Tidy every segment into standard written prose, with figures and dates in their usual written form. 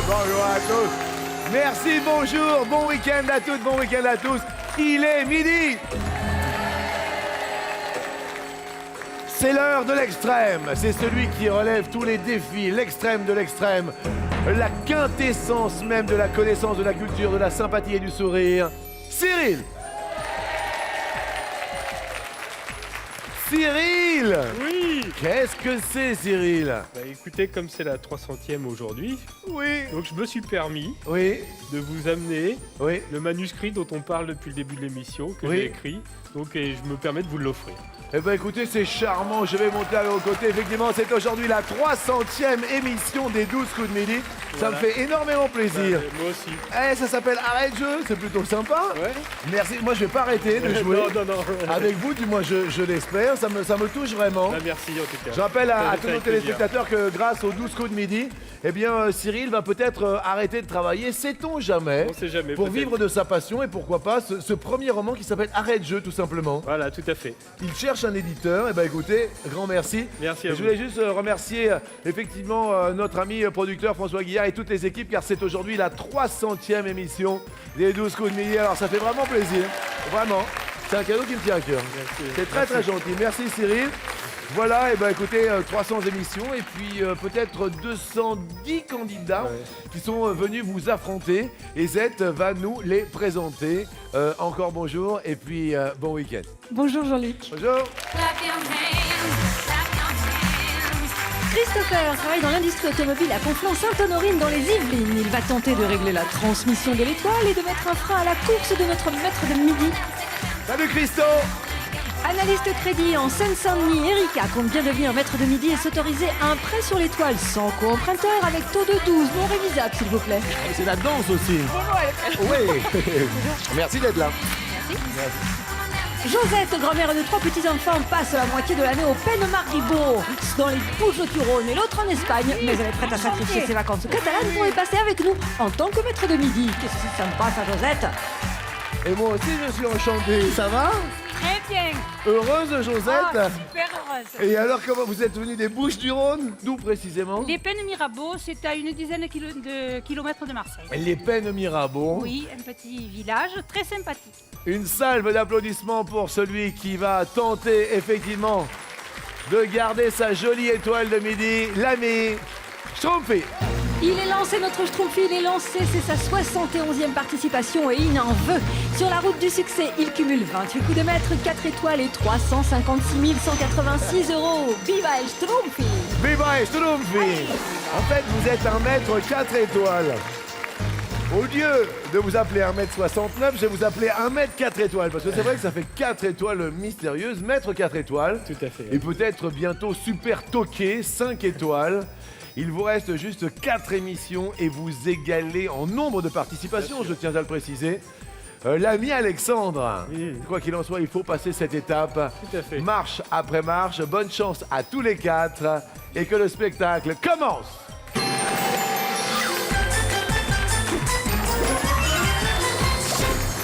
Bonjour à tous. Merci, bonjour, bon week-end à toutes, bon week-end à tous. Il est midi. C'est l'heure de l'extrême. C'est celui qui relève tous les défis, l'extrême de l'extrême. La quintessence même de la connaissance, de la culture, de la sympathie et du sourire. Cyril. Cyril! Oui! Qu'est-ce que c'est, Cyril? Bah écoutez, comme c'est la 300e aujourd'hui, Oui. donc je me suis permis Oui. de vous amener Oui. le manuscrit dont on parle depuis le début de l'émission, que Oui. j'ai écrit, donc et je me permets de vous l'offrir. Eh ben écoutez, c'est charmant, je vais monter à vos côtés. Effectivement, c'est aujourd'hui la 300e émission des 12 coups de midi. Ça me Voilà. fait énormément plaisir. Moi aussi. Eh, ça s'appelle Arrête Jeu, c'est plutôt sympa. Ouais. Merci, moi je vais pas arrêter de jouer. non. Avec vous, du moins je l'espère, ça me touche vraiment. Bah, merci en tout cas. Je rappelle à Ça tous fait nos plaisir. téléspectateurs que grâce aux 12 coups de midi, eh bien Cyril va peut-être arrêter de travailler, sait-on jamais, On sait jamais, pour peut-être. vivre de sa passion et pourquoi pas ce premier roman qui s'appelle Arrête Jeu tout simplement. Voilà, tout à fait. Il cherche un éditeur, et ben écoutez, grand merci. Merci à Et vous. je voulais juste remercier effectivement notre ami producteur François Guillard et toutes les équipes car c'est aujourd'hui la 300e émission des 12 coups de midi. Alors ça fait vraiment plaisir, vraiment. C'est un cadeau qui me tient à cœur. Merci. C'est très très gentil. Merci Cyril. Voilà, et ben écoutez, 300 émissions et puis peut-être 210 candidats qui sont venus vous affronter et Z va nous les présenter. Encore bonjour et puis bon week-end. Bonjour Jean-Luc. Bonjour. Christopher travaille dans l'industrie automobile à Conflans-Sainte-Honorine dans les Yvelines. Il va tenter de régler la transmission de l'étoile et de mettre un frein à la course de notre maître de midi. Salut Christo. Analyste crédit en Seine-Saint-Denis, Erika compte bien devenir maître de midi et s'autoriser un prêt sur l'étoile sans co-emprunteur avec taux de 12, non révisable s'il vous plaît. C'est la danse aussi. Oui. Merci d'être là. Josette, grand-mère de 3 petits-enfants, passe la moitié de l'année au Pen Maribor, dans les Bouches-du-Rhône et l'autre en Espagne. Mais elle est prête à sacrifier ses vacances catalanes pour y passer avec nous en tant que maître de midi. Qu'est-ce que c'est sympa ça, Josette? Et moi aussi je suis enchanté. Ça va? Très bien. Heureuse Josette? Super heureuse. Et alors comment vous êtes venu des Bouches-du-Rhône? D'où précisément? Les Pennes Mirabeau, c'est à une dizaine de kilomètres de Marseille. Les Pennes Mirabeau. Oui, un petit village très sympathique. Une salve d'applaudissements pour celui qui va tenter effectivement de garder sa jolie étoile de midi, l'ami Schtroumpfi. Il est lancé, notre Schtroumpfi, il est lancé, c'est sa 71e participation et il en veut. Sur la route du succès, il cumule 28 coups de maître, 4 étoiles et 356 186 €. Viva el Schtroumpfi! Viva Schtroumpfi. En fait, vous êtes un maître 4 étoiles. Au lieu de vous appeler 1m69, je vais vous appeler 1m 4 étoiles. Parce que c'est vrai que ça fait 4 étoiles mystérieuses, maître 4 étoiles. Tout à fait. Et peut-être bientôt super toqué, 5 étoiles. Il vous reste juste 4 émissions et vous égalez en nombre de participations, je tiens à le préciser. L'ami Alexandre, quoi qu'il en soit, il faut passer cette étape. Tout à fait. Marche après marche, bonne chance à tous les 4 et que le spectacle commence.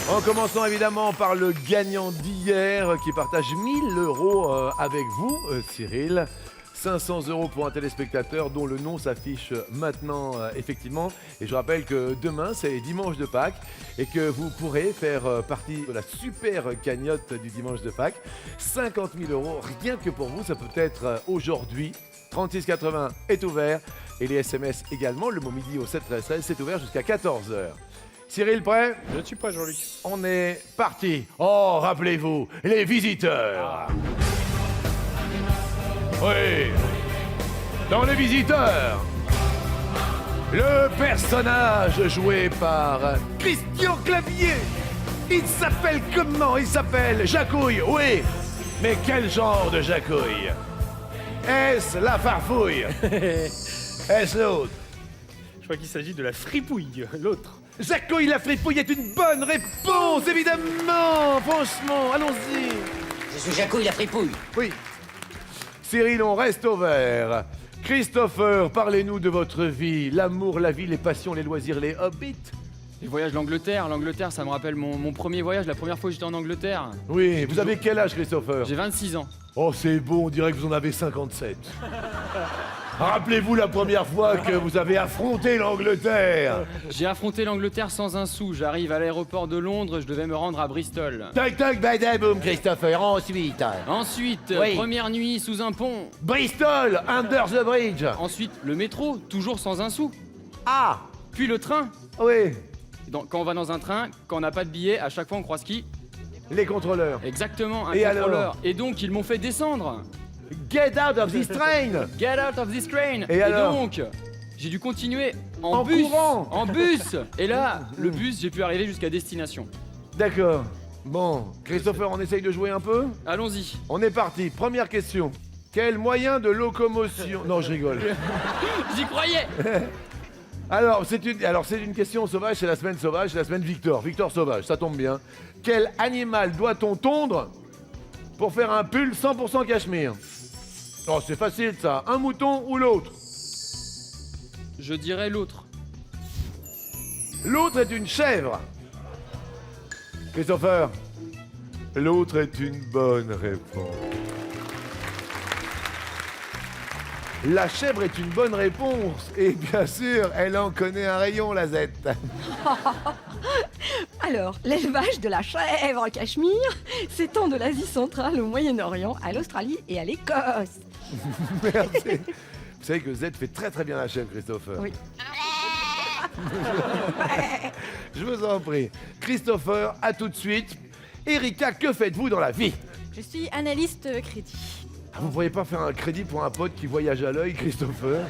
En commençant évidemment par le gagnant d'hier qui partage 1000 € avec vous, Cyril. 500 € pour un téléspectateur dont le nom s'affiche maintenant effectivement. Et je rappelle que demain c'est dimanche de Pâques et que vous pourrez faire partie de la super cagnotte du dimanche de Pâques. 50 000 € rien que pour vous, ça peut être aujourd'hui. 36,80 est ouvert et les SMS également. Le mot midi au 7 13 13 c'est ouvert jusqu'à 14 h. Cyril, prêt? Je ne suis pas Jean-Luc. On est parti. Oh, rappelez-vous, les visiteurs. Oui. Dans les visiteurs, le personnage joué par Christian Clavier. Il s'appelle comment? Il s'appelle Jacouille, oui. Mais quel genre de Jacouille? Est-ce la farfouille? Est-ce l'autre? Je crois qu'il s'agit de la fripouille, l'autre. Jacouille la fripouille est une bonne réponse, évidemment. Franchement, allons-y. Je suis Jacouille la fripouille. Oui. Cyril, on reste au vert. Christopher, parlez-nous de votre vie. L'amour, la vie, les passions, les loisirs, les hobbits. Les voyages l'Angleterre. L'Angleterre, ça me rappelle mon premier voyage, la première fois que j'étais en Angleterre. Oui, vous avez quel âge, Christopher? J'ai 26 ans. Oh, c'est beau, on dirait que vous en avez 57. Rappelez-vous la première fois que vous avez affronté l'Angleterre. J'ai affronté l'Angleterre sans un sou. J'arrive à l'aéroport de Londres, je devais me rendre à Bristol. Tac tac badaboum, Christopher, ensuite. Ensuite, Oui. première nuit sous un pont. Bristol, under the bridge. Ensuite, le métro, toujours sans un sou. Ah, Puis le train. oui, Quand on va dans un train, quand on n'a pas de billet, à chaque fois on croise qui? les contrôleurs. Exactement, un Et contrôleur. alors Et donc ils m'ont fait descendre. Get out of this train. Get out of this train. Et alors donc, j'ai dû continuer en, En bus. courant. En bus. Et là, le bus, j'ai pu arriver jusqu'à destination. D'accord. Bon, Christopher, on essaye de jouer un peu? Allons-y. On est parti. Première question. Quel moyen de locomotion... Non, je rigole. J'y croyais. Alors, c'est une question sauvage, c'est la semaine sauvage, c'est la semaine Victor. Victor sauvage, ça tombe bien. Quel animal doit-on tondre pour faire un pull 100% cachemire? Oh, c'est facile ça. Un mouton ou l'autre? Je dirais l'autre. L'autre est une chèvre. Christopher, l'autre est une bonne réponse. La chèvre est une bonne réponse. Et bien sûr, elle en connaît un rayon, la Z. Alors, l'élevage de la chèvre cachemire s'étend de l'Asie centrale au Moyen-Orient, à l'Australie et à l'Écosse. Merci. Vous savez que Z fait très très bien la chèvre, Christopher. Oui. Je vous en prie. Christopher, à tout de suite. Erika, que faites-vous dans la vie? Je suis analyste crédit. Ah, vous ne pourriez pas faire un crédit pour un pote qui voyage à l'œil, Christopher?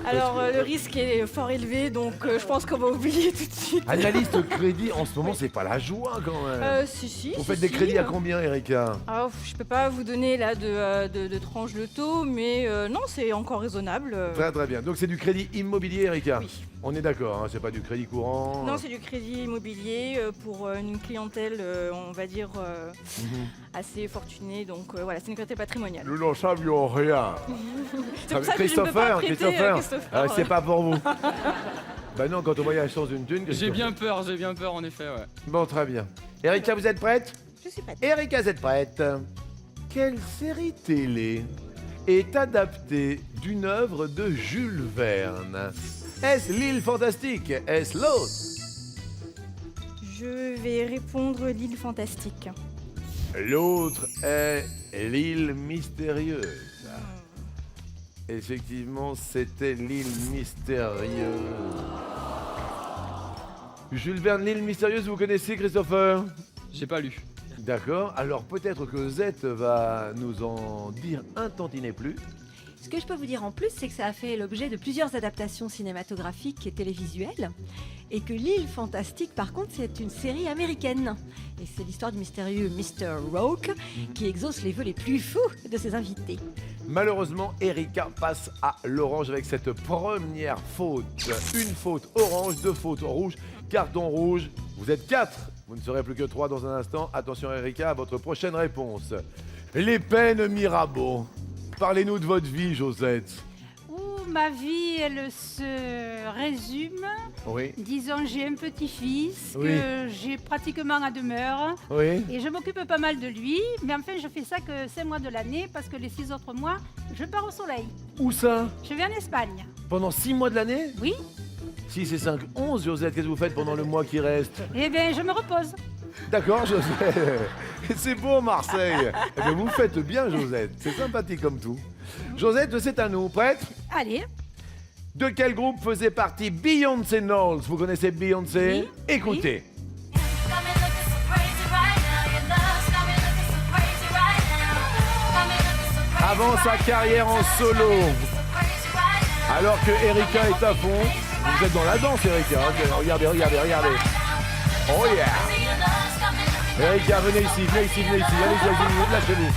Alors le risque est fort élevé, donc je pense qu'on va oublier tout de suite. Analyste crédit, en ce moment, c'est pas la joie quand même. Si. Vous si, faites des si. crédits à combien, Erika? Ah, je peux pas vous donner là de tranche de taux, mais non, c'est encore raisonnable. Très très bien. Donc c'est du crédit immobilier, Erika? Oui. On est d'accord, hein, c'est pas du crédit courant. Non, c'est du crédit immobilier pour une clientèle, on va dire, assez fortunée. Donc voilà, c'est une clientèle patrimoniale. Nous n'en savions rien. C'est pour ça que je ne peux pas prêter, Christopher. C'est pas pour vous. Bah non, quand on voyage sans une thune. J'ai bien peur en effet, ouais. Bon, très bien. Erika, vous êtes prête? Je suis prête. Erika, vous êtes prête? Quelle série télé est adaptée d'une œuvre de Jules Verne? Est-ce l'île fantastique? Est-ce l'autre? Je vais répondre l'île fantastique. L'autre est l'île mystérieuse. Effectivement, c'était l'île mystérieuse. Jules Verne, l'île mystérieuse, vous connaissez, Christopher? J'ai pas lu. D'accord, alors peut-être que Z va nous en dire un tantinet plus. Ce que je peux vous dire en plus, c'est que ça a fait l'objet de plusieurs adaptations cinématographiques et télévisuelles. Et que l'île fantastique, par contre, c'est une série américaine. Et c'est l'histoire du mystérieux Mr. Rourke qui exauce les vœux les plus fous de ses invités. Malheureusement, Erika passe à l'orange avec cette première faute. Une faute orange, deux fautes rouges, carton rouge. Vous êtes 4. Vous ne serez plus que 3 dans un instant. Attention Erika, à votre prochaine réponse. Les peines Mirabeau. Parlez-nous de votre vie, Josette. Ma vie, elle se résume. Oui. Disons, j'ai un petit-fils Oui. que j'ai pratiquement à demeure. Oui. Et je m'occupe pas mal de lui. Mais enfin, je fais ça que 5 mois de l'année parce que les 6 autres mois, je pars au soleil. Où ça? Je vais en Espagne. Pendant 6 mois de l'année? Oui. 6 et 5, 11, Josette. Qu'est-ce que vous faites pendant le mois qui reste? Eh bien, je me repose. D'accord, Josette. C'est beau, Marseille. Eh bien, vous faites bien, Josette. C'est sympathique comme tout. Josette, c'est à nous. Prête? Allez. De quel groupe faisait partie Beyoncé Knowles? Vous connaissez Beyoncé? Oui. Écoutez. Avant sa carrière en solo, alors que Erika est à fond, vous êtes dans la danse, Erika. Regardez, regardez, regardez. Oh yeah! Erika, venez ici, venez ici, venez ici. Allez-y, allez-y, lâchez-vous.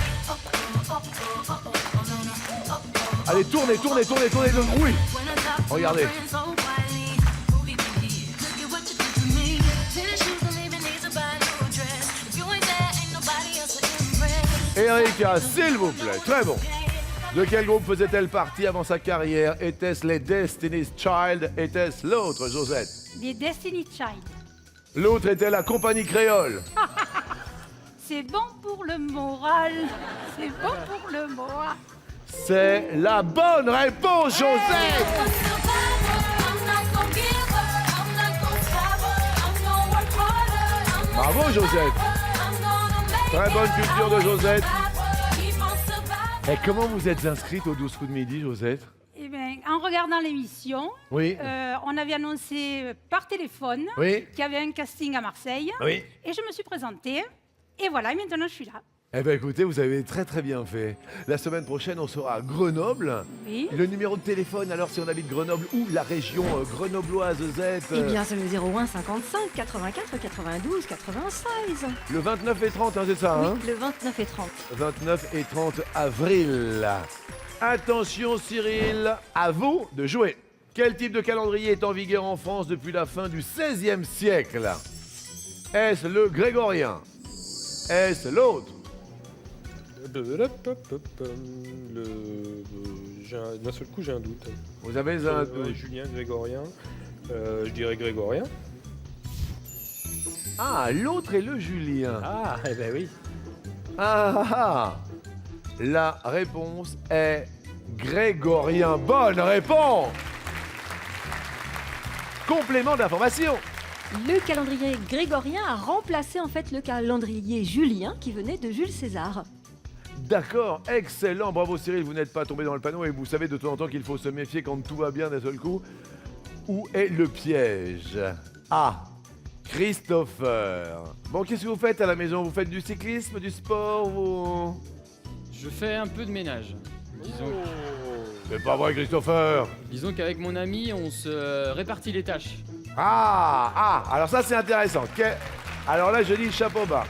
Allez, tournez, tournez, tournez, tournez. Oui! Regardez. Erika, s'il vous plaît, très bon. De quel groupe faisait-elle partie avant sa carrière? Était-ce les Destiny's Child? Était-ce l'autre, Josette? Les Destiny Child. L'autre était la compagnie créole. C'est bon pour le moral. C'est bon pour le moral. C'est la bonne réponse, Josette. Bravo, Josette. Très bonne culture de Josette. Et comment vous êtes inscrite aux 12 coups de midi, Josette? Eh bien, en regardant l'émission, Oui. on avait annoncé par téléphone Oui. qu'il y avait un casting à Marseille. Oui. Et je me suis présentée. Et voilà, maintenant je suis là. Eh bien, écoutez, vous avez très très bien fait. La semaine prochaine, on sera à Grenoble. Oui. Le numéro de téléphone, alors si on habite Grenoble ou la région grenobloise Z, Eh bien, c'est le 01 55 84 92 96. le 29 et 30, hein, c'est ça, hein? Oui, le 29 et 30. 29 et 30 avril. Attention Cyril, à vous de jouer. Quel type de calendrier est en vigueur en France depuis la fin du XVIe siècle? Est-ce le grégorien? Est-ce l'autre? D'un seul coup, j'ai un doute. Vous avez un... Julien, grégorien. Je dirais grégorien. Ah, l'autre est le julien. Ah, eh ben oui. Ah. La réponse est grégorien. Bonne réponse. Complément d'information. Le calendrier grégorien a remplacé en fait le calendrier julien qui venait de Jules César. D'accord, excellent, bravo Cyril, vous n'êtes pas tombé dans le panneau et vous savez de temps en temps qu'il faut se méfier quand tout va bien d'un seul coup. Où est le piège? Ah, Christopher. Bon, qu'est-ce que vous faites à la maison? Vous faites du cyclisme, du sport ou... Je fais un peu de ménage. C'est pas vrai Christopher. Disons qu'avec mon ami, on se répartit les tâches. Alors ça c'est intéressant. Alors là je dis chapeau bas.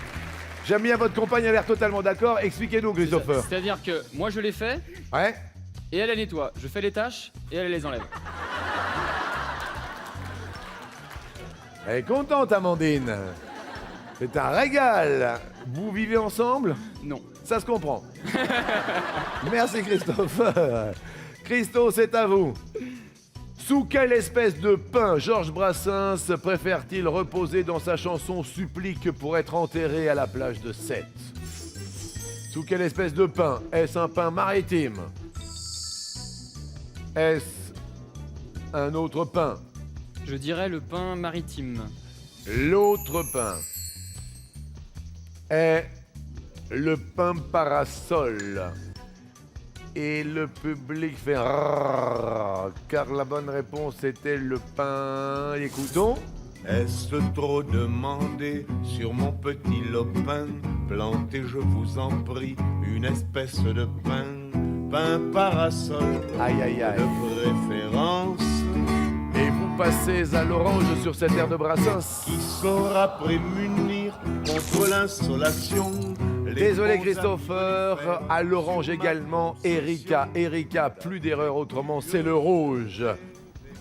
J'aime bien votre compagne, elle a l'air totalement d'accord. Expliquez-nous Christopher. C'est-à-dire que moi je les fais Ouais. et elle nettoie. Je fais les tâches et elle les enlève. Elle est contente Amandine. C'est un régal. Vous vivez ensemble? Non. Ça se comprend. Merci Christopher. Christo, c'est à vous. Sous quelle espèce de pin Georges Brassens préfère-t-il reposer dans sa chanson Supplique pour être enterré à la plage de Sète? Sous quelle espèce de pin? Est-ce un pin maritime? Est-ce un autre pin? Je dirais le pain maritime. L'autre pin est le pain parasol. Et le public fait rrrr, car la bonne réponse était le pain. Écoutons. Est-ce trop demandé sur mon petit lopin? Plantez, je vous en prie, une espèce de pain parasol Aïe aïe aïe. de préférence, Et vous passez à l'orange sur cette aire de Brassens. qui saura prémunir contre l'insolation. Désolé Christopher, à l'orange également, Erika. Erika, plus d'erreur autrement, c'est le rouge.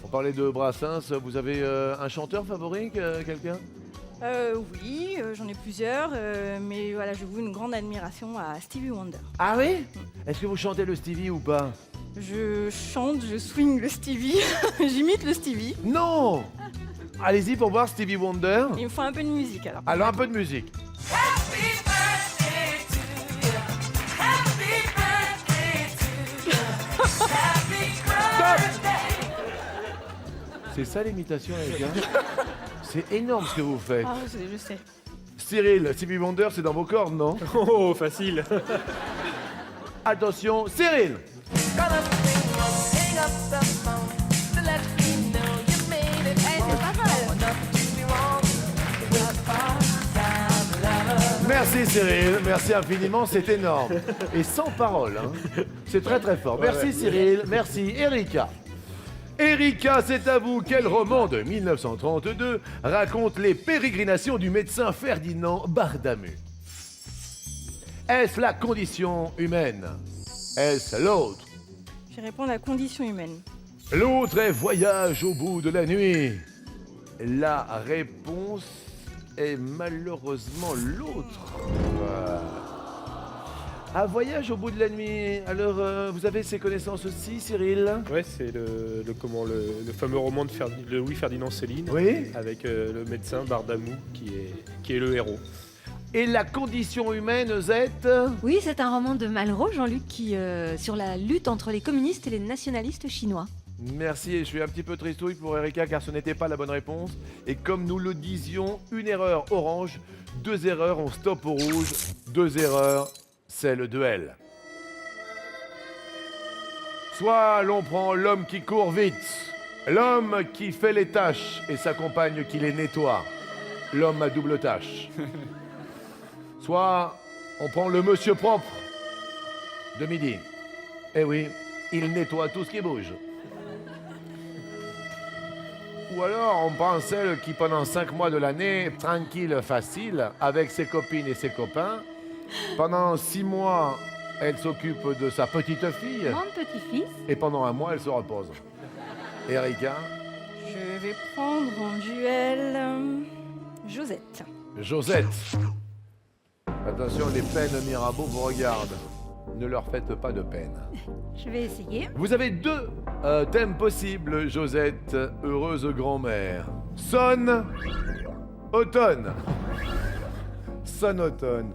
On parlait de Brassens, vous avez un chanteur favori, quelqu'un? Oui, j'en ai plusieurs, mais voilà, je voue une grande admiration à Stevie Wonder. Ah oui? Est-ce que vous chantez le Stevie ou pas? Je chante, je swing le Stevie, j'imite le Stevie. Non! Allez-y pour voir Stevie Wonder. Il me faut un peu de musique alors. Alors un peu de musique. C'est ça l'imitation, les gars? C'est énorme ce que vous faites. Ah, je sais. Cyril, Stevie Wonder, c'est dans vos cordes, non? Oh, facile. Attention, Cyril! Merci Cyril, merci infiniment, c'est énorme. Et sans parole, hein. C'est très très fort. Merci Cyril, merci Erika. Erika, c'est à vous. Quel roman de 1932 raconte les pérégrinations du médecin Ferdinand Bardamu? Est-ce la condition humaine? Est-ce l'autre? Je vais répondre à la condition humaine. L'autre est Voyage au bout de la nuit. La réponse est malheureusement l'autre. Un Voyage au bout de la nuit. Alors, vous avez ces connaissances aussi, Cyril? Ouais, c'est le fameux roman de Louis-Ferdinand Céline. Oui. Avec le médecin Bardamou qui est le héros. Et la condition humaine, Z? Oui, c'est un roman de Malraux, Jean-Luc, qui sur la lutte entre les communistes et les nationalistes chinois. Merci, et je suis un petit peu tristouille pour Erika car ce n'était pas la bonne réponse. Et comme nous le disions, une erreur orange, 2 erreurs, on stop au rouge. 2 erreurs, c'est le duel. Soit l'on prend l'homme qui court vite, l'homme qui fait les tâches et sa compagne qui les nettoie. L'homme à double tâche. Soit on prend le monsieur propre de midi. Eh oui, il nettoie tout ce qui bouge. Ou alors on prend celle qui pendant 5 mois de l'année, tranquille, facile, avec ses copines et ses copains. Pendant 6 mois, elle s'occupe de sa petite fille. Mon petit-fils. Et pendant 1 mois, elle se repose. Erika? Je vais prendre en duel Josette. Josette. Attention, les peines Mirabeau vous regardent. Ne leur faites pas de peine. Je vais essayer. Vous avez 2 thèmes possibles, Josette, heureuse grand-mère. Sonne, automne. Sonne, automne.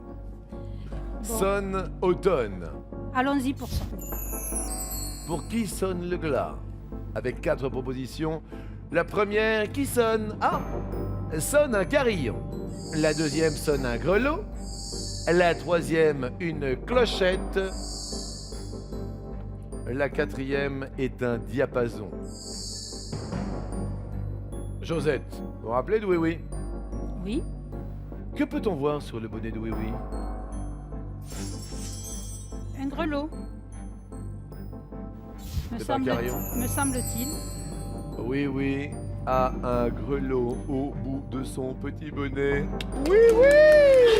Bon. Sonne, automne. Allons-y pour ça. Pour qui sonne le glas? Avec 4 propositions. La première, qui sonne? Ah, sonne un carillon. La deuxième sonne un grelot. La troisième, une clochette. La quatrième est un diapason. Josette, vous vous rappelez de Oui Oui? Oui. Que peut-on voir sur le bonnet de Oui Oui? Un grelot. C'est pas un carillon. Me semble-t-il. Oui Oui a un grelot au bout de son petit bonnet. Oui Oui!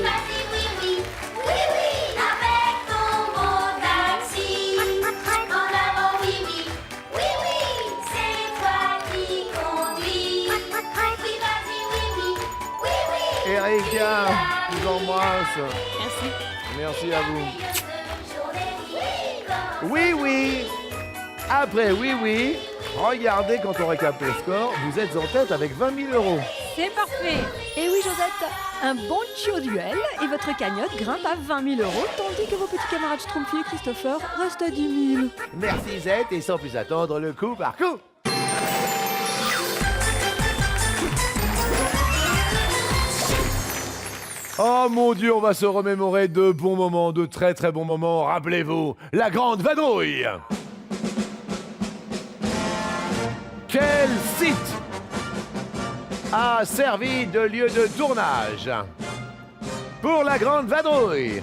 Vas-y, oui, oui, oui, oui, avec ton beau taxi. En avant, oui, oui, oui, oui, c'est toi qui conduis. Oui, vas-y, oui, oui, oui, oui. Erika, je vous embrasse. Merci. Merci à vous. Oui, oui. Après oui, oui. Regardez, quand on récap le score, vous êtes en tête avec 20 000 €. C'est parfait. Et oui, Josette, un bon au duel et votre cagnotte grimpe à 20 000 €, tandis que vos petits camarades Schtroumpfy et Christopher restent à 10 000. Merci Z, et sans plus attendre, le coup par coup. Oh mon Dieu, on va se remémorer de bons moments, de très très bons moments. Rappelez-vous, la grande vadrouille. Quel site a servi de lieu de tournage pour la grande vadrouille?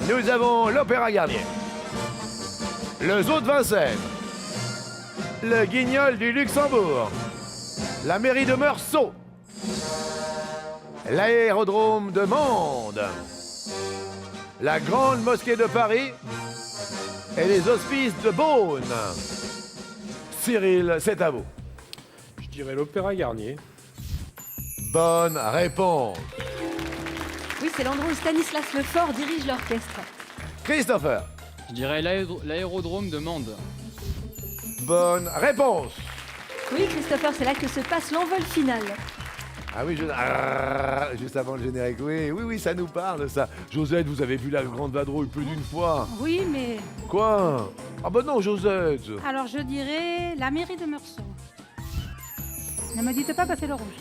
Nous avons l'Opéra Garnier, le Zoo de Vincennes, le Guignol du Luxembourg, la mairie de Meursault, l'aérodrome de Mende, la grande mosquée de Paris et les hospices de Beaune. Cyril, c'est à vous. Je dirais l'Opéra Garnier. Bonne réponse. Oui, c'est l'endroit où Stanislas Lefort dirige l'orchestre. Christopher. Je dirais l'aérodrome de Mende. Bonne réponse. Oui, Christopher, c'est là que se passe l'envol final. Ah oui, juste avant le générique. Oui, oui, oui, ça nous parle, ça. Josette, vous avez vu la grande vadrouille plus d'une fois. Oui, mais Quoi? Ah bah non, Josette. alors je dirais la mairie de Meursault. Ne me dites pas passer le rouge.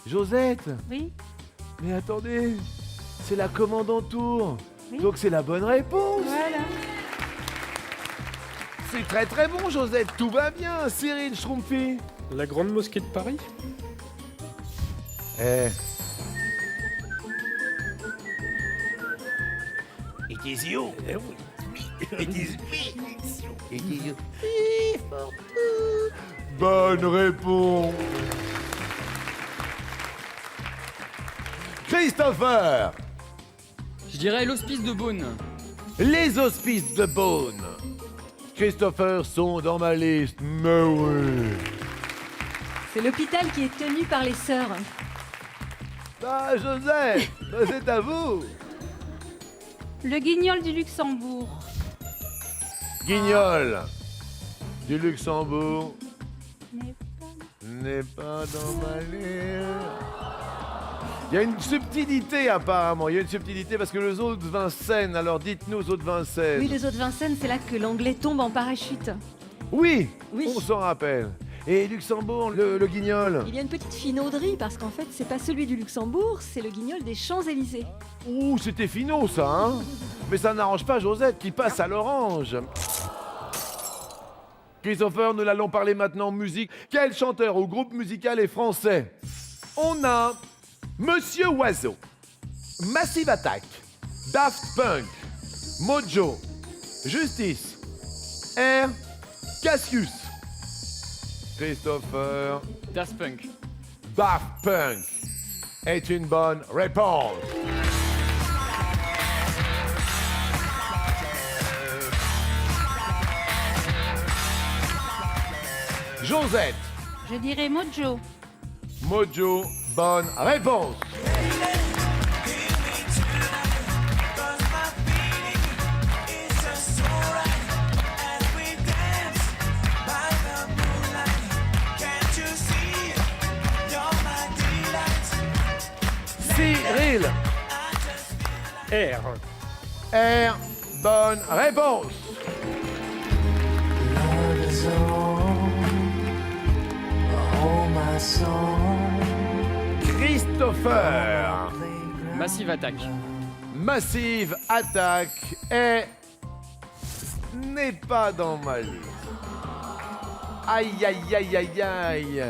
Josette. Oui, Mais attendez, c'est la commandantour. Oui. Donc c'est la bonne réponse. voilà. C'est très très bon, Josette. Tout va bien, Cyril Schtroumpfy. La grande mosquée de Paris. Eh. It is you. It is me. It is you. Bonne réponse. Christopher. Je dirais l'hospice de Beaune. Les hospices de Beaune. Christopher sont dans ma liste, mais oui. C'est l'hôpital qui est tenu par les sœurs. Ah, Joseph, c'est à vous. Le Guignol du Luxembourg. Guignol du Luxembourg N'est pas- n'est pas dans ma liste. Il y a une subtilité apparemment, il y a une subtilité parce que les eaux de Vincennes, alors dites-nous aux eaux de Vincennes. Oui, les eaux de Vincennes, c'est là que l'anglais tombe en parachute. Oui, Oui. on s'en rappelle. Et Luxembourg, le guignol. Il y a une petite finauderie parce qu'en fait, c'est pas celui du Luxembourg, c'est le guignol des Champs-Élysées. Ouh, c'était finot ça, hein. Mais ça n'arrange pas Josette qui passe à l'orange. Christopher, nous allons parler maintenant musique. Quel chanteur ou groupe musical est français? On a Monsieur Oiseau, Massive Attack, Daft Punk, Mojo, Justice, R, Cassius. Christopher, Daft Punk. Daft Punk est une bonne réponse. Josette, Je dirais Mojo. Mojo, bonne réponse. Cyril, R. R, bonne réponse. Christopher, Massive Attack. Massive Attack n'est pas dans ma liste. Aïe aïe aïe aïe aïe.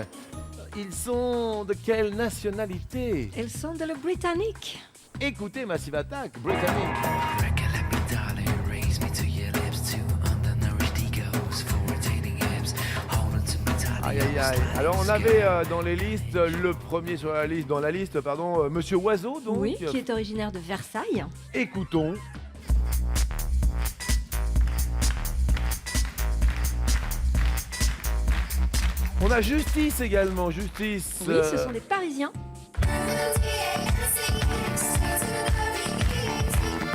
Ils sont de quelle nationalité? Elles sont de le britannique. Écoutez Massive Attack, britannique. Aïe aïe aïe. Alors on avait dans les listes, le premier sur la liste, dans la liste, pardon, Monsieur Oiseau donc. Oui, qui est originaire de Versailles. Écoutons. On a Justice également, Justice. Oui, ce sont des Parisiens.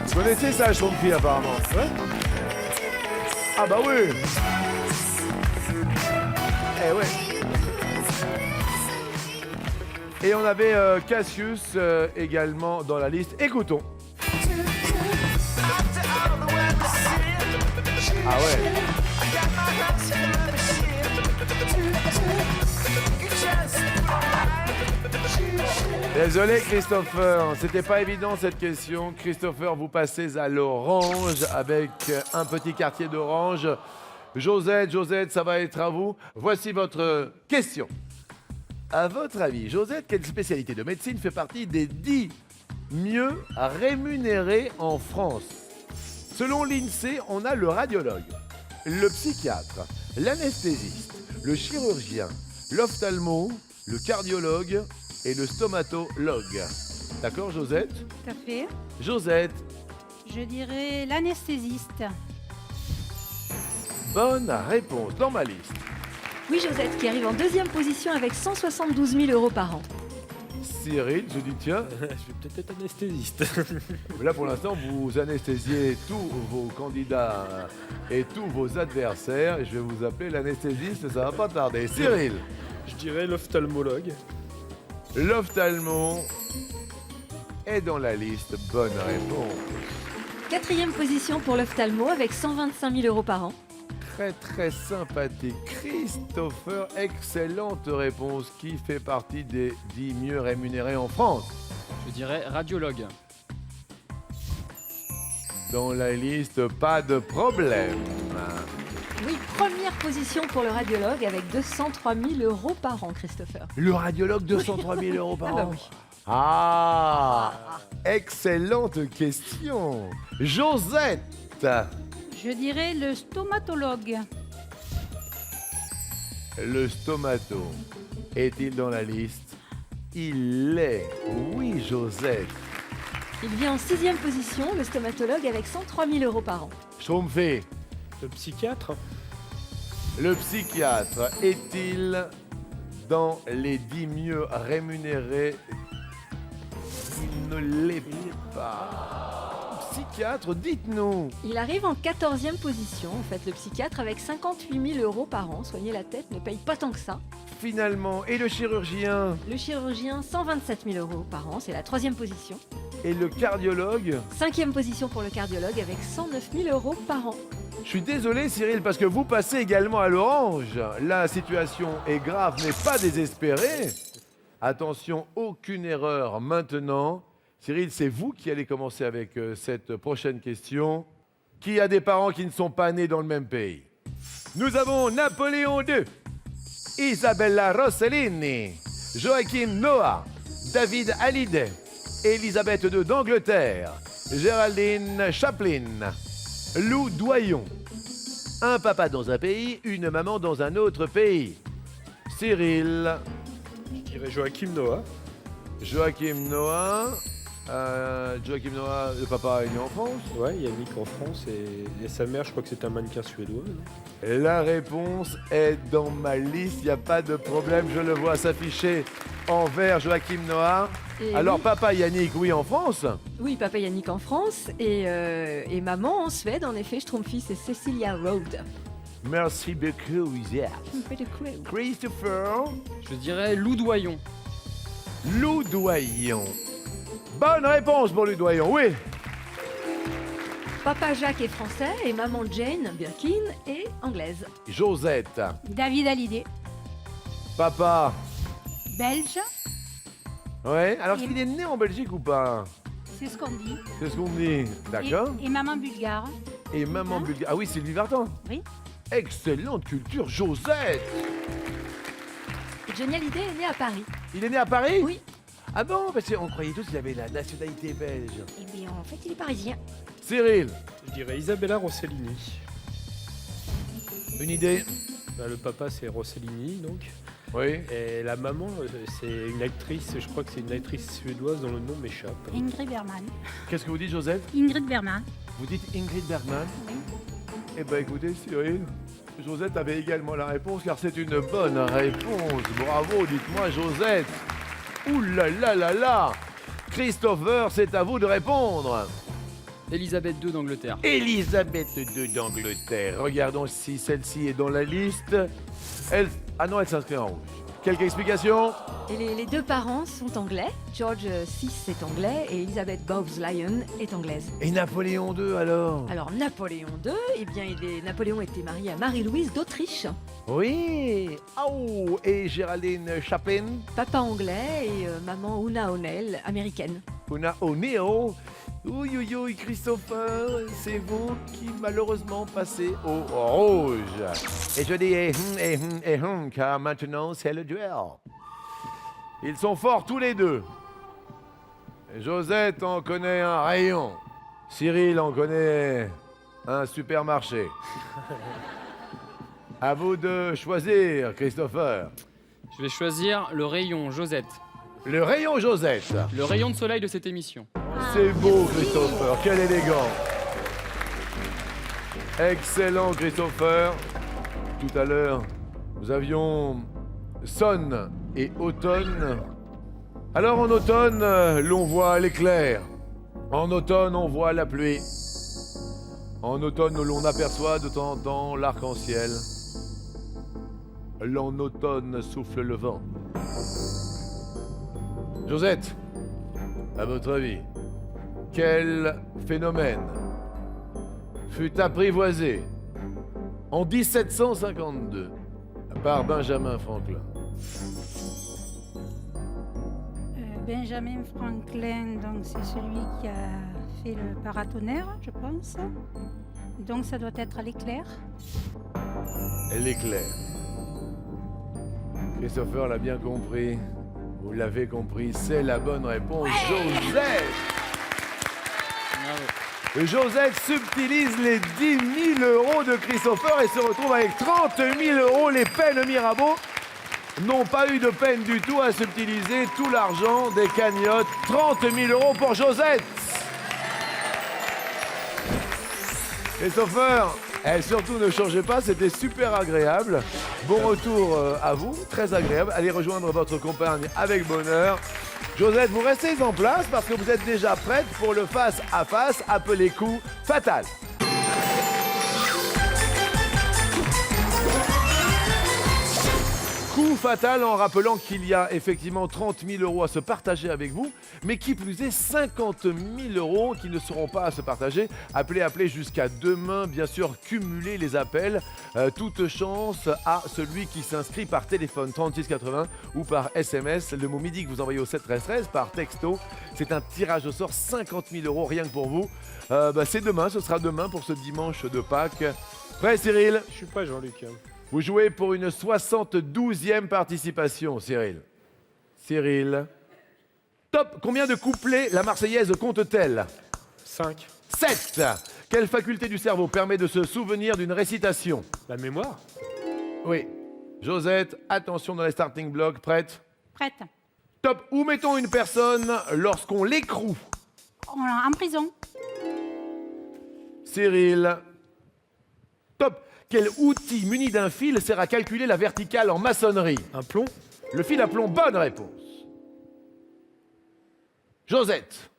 Vous connaissez ça, Schtroumpfy, apparemment? Ouais. Ah bah oui. Eh ouais. Et on avait Cassius également dans la liste. Écoutons. Ah ouais. Désolé Christopher, c'était pas évident cette question. Christopher, vous passez à l'orange avec un petit quartier d'orange. Josette, ça va être à vous. Voici votre question. À votre avis, Josette, quelle spécialité de médecine fait partie des 10 mieux rémunérés en France? Selon l'INSEE, on a le radiologue, le psychiatre, l'anesthésiste, le chirurgien, l'ophtalmo, le cardiologue et le stomatologue. D'accord, Josette? Tout à fait. Josette, Je dirais l'anesthésiste. bonne réponse dans ma liste. Oui, Josette, qui arrive en deuxième position avec 172 000 euros par an. Cyril, je dis tiens, Je vais peut-être être anesthésiste. là pour l'instant vous anesthésiez tous vos candidats et tous vos adversaires. Et je vais vous appeler l'anesthésiste, ça va pas tarder. Cyril, Je dirais l'ophtalmologue. l'ophtalmo est dans la liste. Bonne réponse. Quatrième position pour l'ophtalmo avec 125 000 euros par an. Très très sympathique. Christopher, excellente réponse. Qui fait partie des 10 mieux rémunérés en France? Je dirais radiologue. Dans la liste, pas de problème. Oui, première position pour le radiologue avec 203 000 euros par an, Christopher. Le radiologue, 203 000 euros par Ah bah an. oui. Ah, excellente question. Josette, Je dirais le stomatologue. le stomato est-il dans la liste? Il l'est. Oui, Josette. Il vient en sixième position, le stomatologue, avec 103 000 euros par an. Schtroumpfé, Le psychiatre. le psychiatre est-il dans les 10 mieux rémunérés? Il ne l'est pas. psychiatre, dites-nous. Il arrive en 14e position, en fait, le psychiatre, avec 58 000 euros par an. Soigner la tête ne paye pas tant que ça. Finalement, et le chirurgien Le chirurgien, 127 000 euros par an, c'est la 3e position. et le cardiologue. 5e position pour le cardiologue, avec 109 000 euros par an. Je suis désolé Cyril, parce que vous passez également à l'orange. La situation est grave, mais pas désespérée. Attention, aucune erreur maintenant. Cyril, c'est vous qui allez commencer avec cette prochaine question. Qui a des parents qui ne sont pas nés dans le même pays? Nous avons Napoléon II, Isabella Rossellini, Joachim Noah, David Hallyday, Elisabeth II d'Angleterre, Géraldine Chaplin, Lou Doyon. Un papa dans un pays, une maman dans un autre pays. Cyril, Je dirais Joachim Noah. Joachim Noah. Joachim Noah, le papa est né en France. Ouais, Yannick en France et sa mère, je crois que c'est un mannequin suédois. non? La réponse est dans ma liste, il n'y a pas de problème, je le vois s'afficher en vert, Joachim Noah. Et Alors oui. papa Yannick, oui, en France. Oui, papa Yannick en France et maman en Suède, en effet, Schtroumpfy, c'est Cecilia Road. Merci beaucoup, Isaac. Christopher Je dirais Loudoyon. Loudoyon. Bonne réponse pour Loudoyon, oui. Papa Jacques est français et maman Jane Birkin est anglaise. Josette. David Hallyday, Papa. belge, Ouais, alors Et- il est né en Belgique ou pas? c'est ce qu'on dit. C'est ce qu'on dit. D'accord. Et maman bulgare. Et maman bulgare. Ah oui, Sylvie Vartan. Oui. Excellente culture, Josette. Et Johnny Hallyday est né à Paris. Il est né à Paris? Oui. Ah bon, parce qu'on croyait tous qu'il avait la nationalité belge. Et bien en fait, il est parisien. Cyril, Je dirais Isabella Rossellini. une idée? Bah, le papa, c'est Rossellini, donc. Oui. Et la maman, c'est une actrice, je crois que c'est une actrice suédoise dont le nom m'échappe. Ingrid Bergman. Qu'est-ce que vous dites, Joseph? Ingrid Bergman. Vous dites Ingrid Bergman? Oui. Eh bien, écoutez, Cyril, Josette avait également la réponse, car c'est une bonne réponse. Bravo, dites-moi, Josette. Ouh là là là là! Christopher, c'est à vous de répondre. Elisabeth II d'Angleterre. Elisabeth II d'Angleterre. Regardons si celle-ci est dans la liste. Ah non, elle s'inscrit en rouge. Quelques explications? Et les deux parents sont anglais. George VI est anglais et Elizabeth Bowes-Lyon est anglaise. Et Napoléon II alors? Alors Napoléon II, eh bien Napoléon était marié à Marie-Louise d'Autriche. Oui. Oh, et Géraldine Chaplin? Papa anglais et maman Una O'Neill, américaine. Una O'Neill. Oui, oui, oui, Christopher, c'est vous qui malheureusement passez au rouge. Et je dis car maintenant c'est le duel. Ils sont forts tous les deux. Josette en connaît un rayon. Cyril en connaît un supermarché. À vous de choisir, Christopher. Je vais choisir le rayon Josette. Le rayon Josette. Le rayon de soleil de cette émission. C'est beau, Christopher. Quel élégant. Excellent, Christopher. Tout à l'heure, nous avions sonne et automne. Alors en automne, l'on voit l'éclair. En automne, on voit la pluie. En automne, l'on aperçoit de temps en temps l'arc-en-ciel. En automne souffle le vent. Josette, à votre avis, quel phénomène fut apprivoisé en 1752 par Benjamin Franklin? Benjamin Franklin, donc c'est celui qui a fait le paratonnerre, je pense. Donc ça doit être à l'éclair. L'éclair. Christopher l'a bien compris. Vous l'avez compris, c'est la bonne réponse. Josette! Bravo. Josette subtilise les 10 000 euros de Christopher et se retrouve avec 30 000 euros. Les peines Mirabeau n'ont pas eu de peine du tout à subtiliser tout l'argent des cagnottes. 30 000 euros pour Josette. Christopher, surtout ne changez pas, c'était super agréable. Bon retour à vous, très agréable. Allez rejoindre votre compagne avec bonheur. Josette, vous restez en place parce que vous êtes déjà prête pour le face-à-face appelé coup fatal. Coup fatal en rappelant qu'il y a effectivement 30 000 € à se partager avec vous, mais qui plus est 50 000 € qui ne seront pas à se partager. Appelez jusqu'à demain, bien sûr, cumulez les appels. Toute chance à celui qui s'inscrit par téléphone 3680 ou par SMS. Le mot midi que vous envoyez au 713 par texto. C'est un tirage au sort, 50 000 € rien que pour vous. C'est demain, ce sera demain pour ce dimanche de Pâques. Prêt Cyril? Je suis prêt, Jean-Luc. Vous jouez pour une 72e participation, Cyril. Cyril. Top. Combien de couplets la Marseillaise compte-t-elle? 5. 7. Quelle faculté du cerveau permet de se souvenir d'une récitation? La mémoire. Oui. Josette, attention dans les starting blocks. Prête? Prête. Top. Où mettons une personne lorsqu'on l'écroue? En prison. Cyril. Top. Quel outil muni d'un fil sert à calculer la verticale en maçonnerie? Un plomb. Le fil à plomb, bonne réponse. Josette.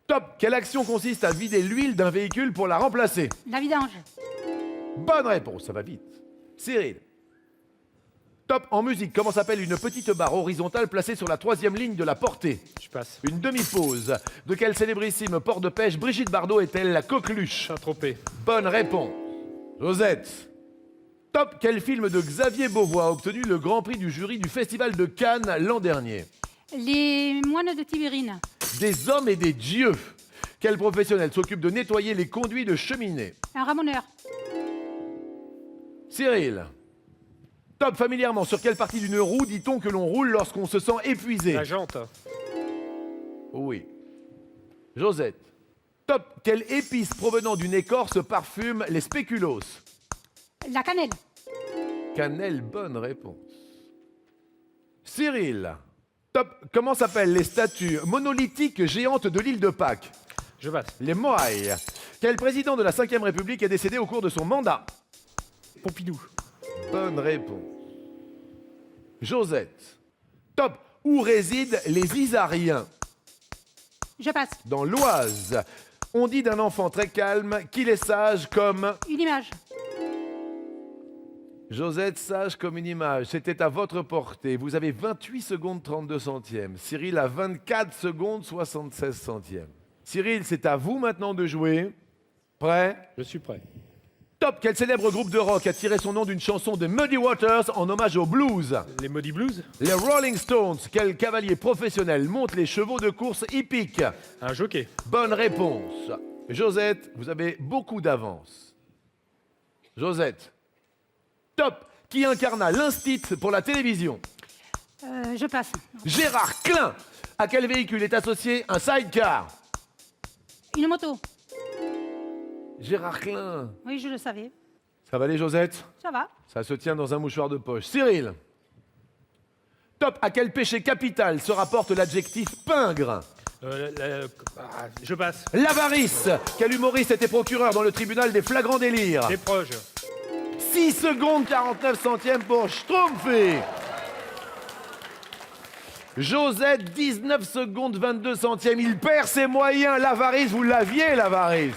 Top. Quelle action consiste à vider l'huile d'un véhicule pour la remplacer? La vidange. Bonne réponse, ça va vite. Cyril. Top. En musique, comment s'appelle une petite barre horizontale placée sur la 3e ligne de la portée? Je passe. Une demi-pause. De quel célébrissime port de pêche Brigitte Bardot est-elle la coqueluche? Saint-Tropez. Bonne réponse. Josette. Top. Quel film de Xavier Beauvois a obtenu le grand prix du jury du Festival de Cannes l'an dernier? Les moines de Tibérine. Des hommes et des dieux. Quel professionnel s'occupe de nettoyer les conduits de cheminée? Un ramoneur. Cyril. Top. Familièrement, sur quelle partie d'une roue dit-on que l'on roule lorsqu'on se sent épuisé? La jante. Oui. Josette. Top. Quelle épice provenant d'une écorce parfume les spéculoos? La cannelle. Cannelle, bonne réponse. Cyril. Top. Comment s'appellent les statues monolithiques géantes de l'île de Pâques? Je passe. Les Moai. Quel président de la Ve République est décédé au cours de son mandat? Pompidou. Bonne réponse. Josette. Top. Où résident les Isariens? Je passe. Dans l'Oise. On dit d'un enfant très calme qu'il est sage comme... Une image. Josette, sage comme une image. C'était à votre portée. Vous avez 28 secondes 32 centièmes. Cyril a 24 secondes 76 centièmes. Cyril, c'est à vous maintenant de jouer. Prêt? Je suis prêt. Top. Quel célèbre groupe de rock a tiré son nom d'une chanson de Muddy Waters en hommage au blues? Les Maudits Blues. Les Rolling Stones. Quel cavalier professionnel monte les chevaux de course hippiques? Un jockey. Bonne réponse. Josette, vous avez beaucoup d'avance. Josette. Top. Qui incarna l'instit pour la télévision? Je passe. Gérard Klein. À quel véhicule est associé un sidecar? Une moto. Gérard Klein. Oui, je le savais. Ça va aller, Josette? Ça va. Ça se tient dans un mouchoir de poche. Cyril. Top. À quel péché capital se rapporte l'adjectif pingre? Je passe. L'avarice. Quel humoriste était procureur dans le tribunal des flagrants délires? Des proches. 6 secondes 49 centièmes pour Schtroumpfi. Josette, 19 secondes 22 centièmes. Il perd ses moyens. L'avarice, vous l'aviez, l'avarice.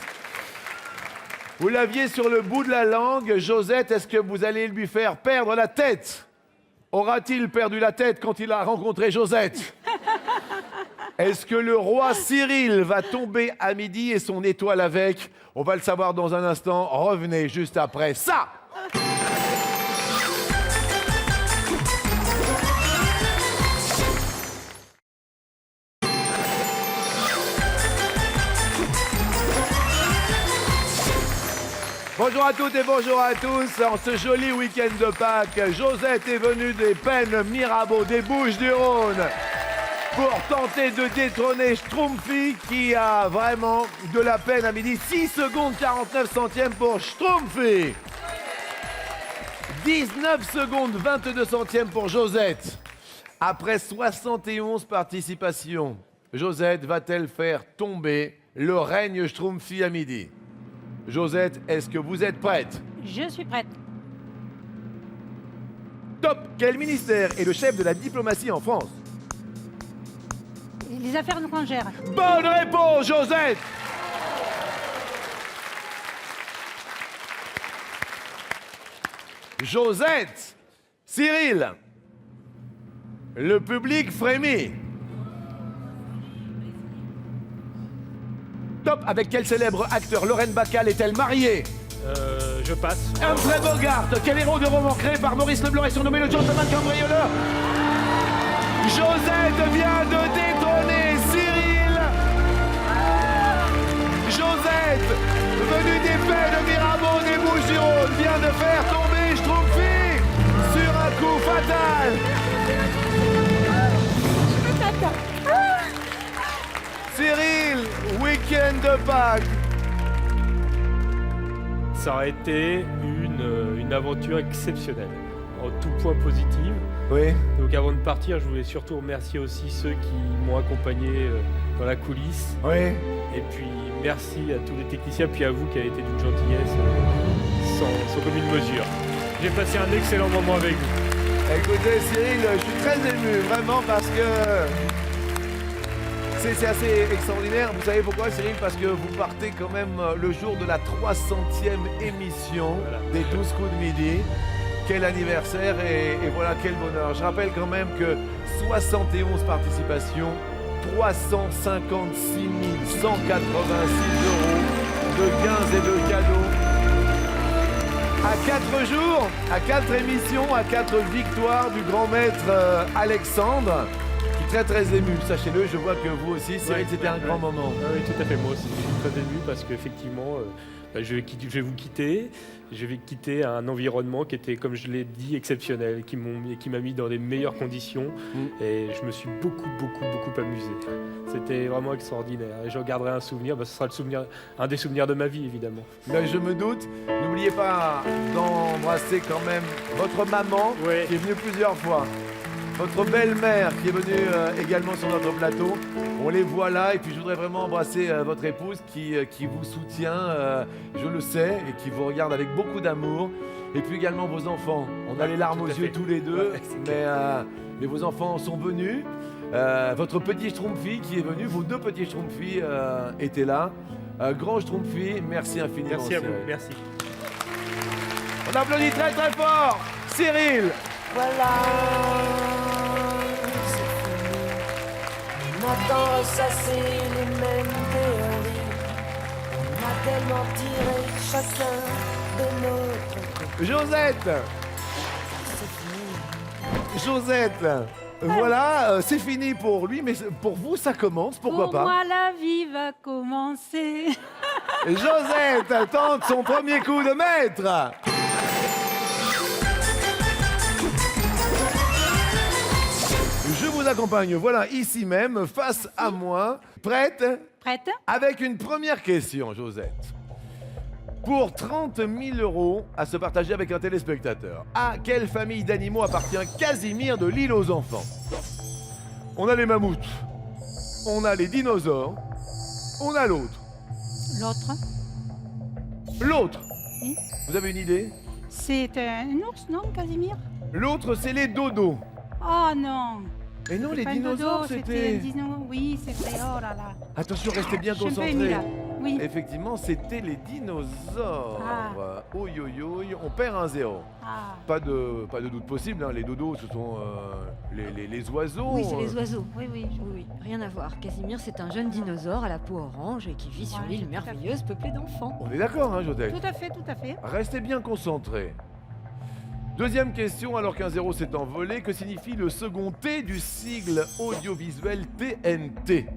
Vous l'aviez sur le bout de la langue. Josette, est-ce que vous allez lui faire perdre la tête? Aura-t-il perdu la tête quand il a rencontré Josette? Est-ce que le roi Cyril va tomber à midi et son étoile avec? On va le savoir dans un instant. Revenez juste après ça. Bonjour à toutes et bonjour à tous. En ce joli week-end de Pâques, Josette est venue des Pennes Mirabeau, des Bouches-du-Rhône, pour tenter de détrôner Schtroumpfi qui a vraiment de la peine à midi. 6 secondes 49 centièmes pour Schtroumpfi. 19 secondes 22 centièmes pour Josette. Après 71 participations, Josette va-t-elle faire tomber le règne Schtroumpfi à midi? Josette, est-ce que vous êtes prête? Je suis prête. Top. Quel ministère est le chef de la diplomatie en France? Les affaires étrangères. Bonne réponse, Josette. Josette, Cyril, le public frémit. Top, avec quel célèbre acteur Lorraine Bacal est-elle mariée? Je passe. Humphrey Bogart, quel héros de roman créé par Maurice Leblanc est surnommé le gentleman cambrioleur? Josette vient de détrôner Cyril. Josette, venue des faits de Mirabeau des Bouches-du-Rhône, vient de faire tomber Schtroumpfi sur un coup fatal. Cyril, week-end de Pâques. Ça aurait été une aventure exceptionnelle, en tout point positive. Oui. Donc avant de partir, je voulais surtout remercier aussi ceux qui m'ont accompagné dans la coulisse. Oui. Et puis merci à tous les techniciens, puis à vous qui avez été d'une gentillesse sans commune mesure. J'ai passé un excellent moment avec vous. Écoutez Cyril, je suis très ému, vraiment, parce que c'est assez extraordinaire. Vous savez pourquoi, Cyril? Parce que vous partez quand même le jour de la 300e émission des 12 coups de midi. Quel anniversaire et voilà, quel bonheur. Je rappelle quand même que 71 participations, 356 186 € de gains et de cadeaux. À 4 jours, à 4 émissions, à 4 victoires du grand maître Alexandre, qui est très très ému. Sachez-le, je vois que vous aussi, Cyril, c'était un grand moment. Ah oui, tout à fait. Moi aussi, je suis très ému parce qu'effectivement, je vais vous quitter. Je vais quitter un environnement qui était, comme je l'ai dit, exceptionnel, qui m'a mis dans les meilleures conditions. Et je me suis beaucoup amusé. C'était vraiment extraordinaire. Et j'en garderai un souvenir. Ce sera un des souvenirs de ma vie, évidemment. Ben, je me doute. N'oubliez pas d'embrasser quand même votre maman, qui est venue plusieurs fois. Votre belle-mère qui est venue également sur notre plateau. On les voit là, et puis je voudrais vraiment embrasser votre épouse qui vous soutient, je le sais, et qui vous regarde avec beaucoup d'amour. Et puis également vos enfants. On a les larmes aux yeux tous les deux, mais vos enfants sont venus. Votre petit Schtroumpfi qui est venu, vos deux petits Schtroumpfis étaient là. Grand Schtroumpfi, merci infiniment. Merci à vous, Cyril. merci. On applaudit très très fort Cyril. Voilà, c'est fini. Maintenant ressasser les mêmes théories. On a tellement tiré chacun de notre côté. Josette. C'est fini. Josette. Voilà, c'est fini pour lui, mais pour vous, ça commence, pourquoi Pour pas? moi, la vie va commencer. Josette tente son premier coup de maître. Je vous accompagne, voilà, ici même, face à moi. Prête? Prête? Avec une première question, Josette. Pour 30 000 € à se partager avec un téléspectateur, à quelle famille d'animaux appartient Casimir de l'île aux enfants? On a les mammouths, on a les dinosaures, on a l'autre. L'autre? L'autre, Oui. vous avez une idée? C'est un ours, non, Casimir? L'autre, c'est les dodos. Oh non! Et non, C'est les pas un dinosaures, dodo, c'était... un dino. Oui, c'est vrai. Oh là là. Attention, restez bien Je suis un peu émue, concentrés. là. Oui. Effectivement, c'était les dinosaures. Ah. Oi, oi, oi, on perd un 0. Ah. Pas de doute possible, hein. Les dodos, ce sont les oiseaux. Oui, c'est les oiseaux. Oui, oui. Oui, rien à voir. Casimir, c'est un jeune dinosaure à la peau orange et qui vit sur Ouais, l'île tout à fait. merveilleuse peuplée d'enfants. On est d'accord, hein, Josette? Tout à fait, tout à fait. Restez bien concentrés. Deuxième question, alors qu'un 0 s'est envolé, que signifie le second T du sigle audiovisuel TNT?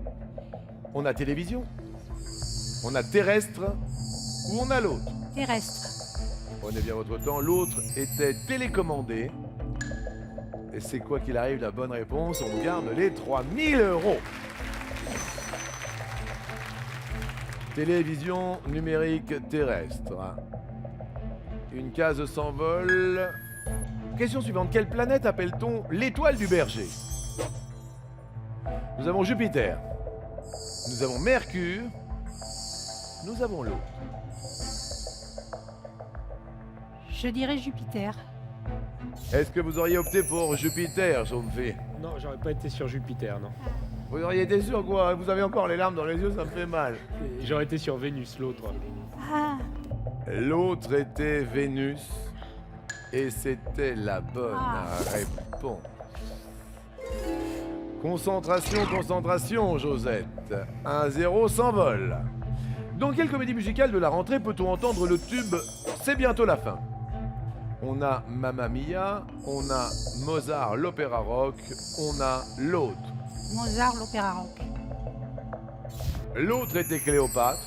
On a télévision, on a terrestre ou on a l'autre? Terrestre. Prenez bien votre temps, l'autre était télécommandé. Et c'est quoi qu'il arrive la bonne réponse, on garde les 3 000 €. Télévision numérique terrestre. Une case s'envole. Question suivante. Quelle planète appelle-t-on l'étoile du berger? Nous avons Jupiter. Nous avons Mercure. Nous avons l'autre. Je dirais Jupiter. Est-ce que vous auriez opté pour Jupiter, Schtroumpfi? Non, j'aurais pas été sur Jupiter, non. Vous auriez été sûr quoi? Vous avez encore les larmes dans les yeux, ça me fait mal. Et j'aurais été sur Vénus, l'autre. Ah, L'autre était Vénus et c'était la bonne réponse. Concentration, concentration, Josette. 1-0 s'envole. Dans quelle comédie musicale de la rentrée peut-on entendre le tube « C'est bientôt la fin » ? On a Mamma Mia, on a Mozart l'opéra rock, on a l'autre. Mozart, l'opéra rock. L'autre était Cléopâtre.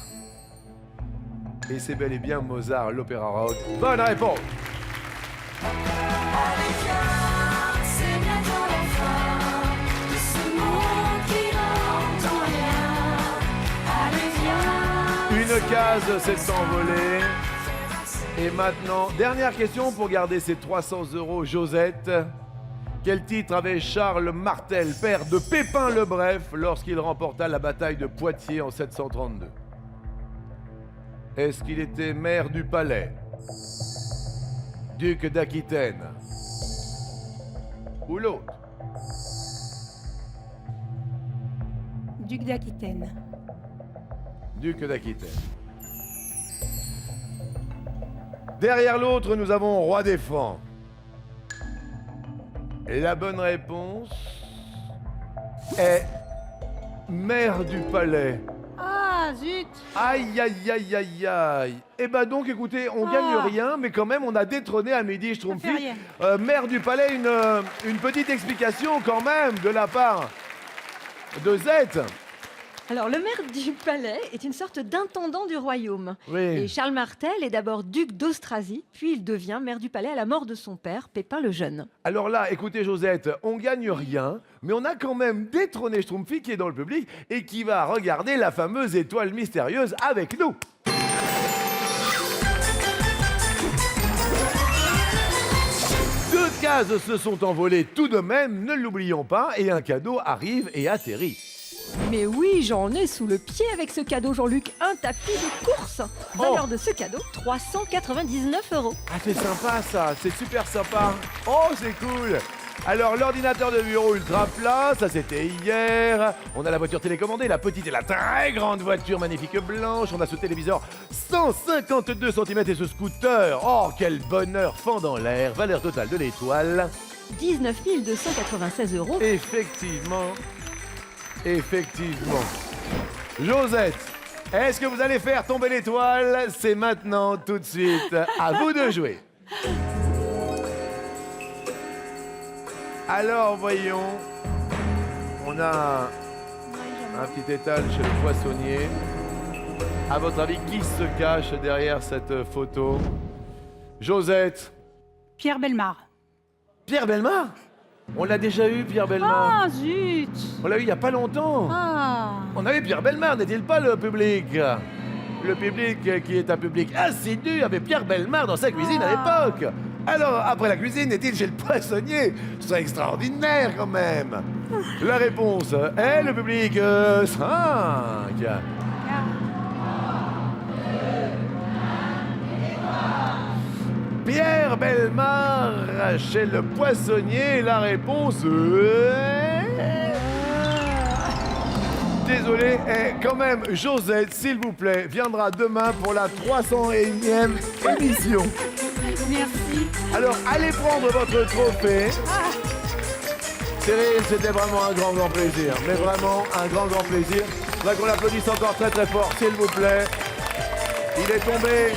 Et c'est bel et bien Mozart l'opéra rock. Bonne réponse. Allez viens, c'est bientôt la fin de ce monde qui n'entend rien. Allez viens. Une case s'est envolée. Et maintenant, dernière question pour garder ces 300 €, Josette. Quel titre avait Charles Martel, père de Pépin le Bref, lorsqu'il remporta la bataille de Poitiers en 732 ? Est-ce qu'il était maire du palais, duc d'Aquitaine ou l'autre ? Duc d'Aquitaine. Duc d'Aquitaine. Derrière l'autre, nous avons Roi des Francs. Et la bonne réponse est maire du palais. Ah, zut. Aïe, aïe, aïe, aïe, aïe. Eh ben donc, écoutez, on gagne rien, mais quand même, on a détrôné Amélie Schtroumpfli. Maire du palais, une petite explication quand même de la part de Zette. Alors, le maire du palais est une sorte d'intendant du royaume. Oui. Et Charles Martel est d'abord duc d'Austrasie, puis il devient maire du palais à la mort de son père, Pépin le Jeune. Alors là, écoutez Josette, on gagne rien, mais on a quand même détrôné Schtroumpfli qui est dans le public et qui va regarder la fameuse étoile mystérieuse avec nous. Deux cases se sont envolées tout de même, ne l'oublions pas, et un cadeau arrive et atterrit. Mais oui, j'en ai sous le pied avec ce cadeau, Jean-Luc, un tapis de course. Valeur de ce cadeau, 399 €. Ah, c'est sympa ça, c'est super sympa. Oh, c'est cool. Alors, l'ordinateur de bureau ultra plat, ça c'était hier. On a la voiture télécommandée, la petite et la très grande voiture magnifique blanche. On a ce téléviseur 152 cm et ce scooter. Oh, quel bonheur fendant l'air. Valeur totale de l'étoile, 19 296 €. effectivement. Effectivement. Josette, est-ce que vous allez faire tomber l'étoile? C'est maintenant, tout de suite. À vous de jouer. Alors, voyons. On a un petit étal chez le poissonnier. À votre avis, qui se cache derrière cette photo? Josette. Pierre Bellemare. Pierre Bellemare? On l'a déjà eu, Pierre Bellemare. Ah, zut. On l'a eu il n'y a pas longtemps. Ah. On a eu Pierre Bellemare, n'est-il pas le public? Le public qui est un public assidu avait Pierre Bellemare dans sa cuisine à l'époque. Alors, après la cuisine, est-il chez le poissonnier? C'est extraordinaire quand même. La réponse est le public 5. Pierre Bellemare chez le poissonnier. La réponse est... Désolé, quand même, Josette, s'il vous plaît, viendra demain pour la 301e émission. Merci. Alors, allez prendre votre trophée. Cyril, c'était vraiment un grand plaisir. Mais vraiment, un grand plaisir. Je voudrais qu'on l'applaudisse encore très fort, s'il vous plaît. Il est tombé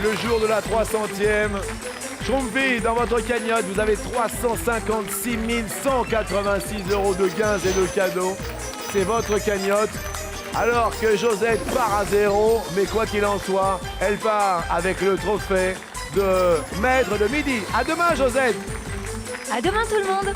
le jour de la 300e. Schtroumpfli, dans votre cagnotte, vous avez 356 186 € de gains et de cadeaux. C'est votre cagnotte. Alors que Josette part à 0, mais quoi qu'il en soit, elle part avec le trophée de maître de midi. À demain, Josette. À demain, tout le monde.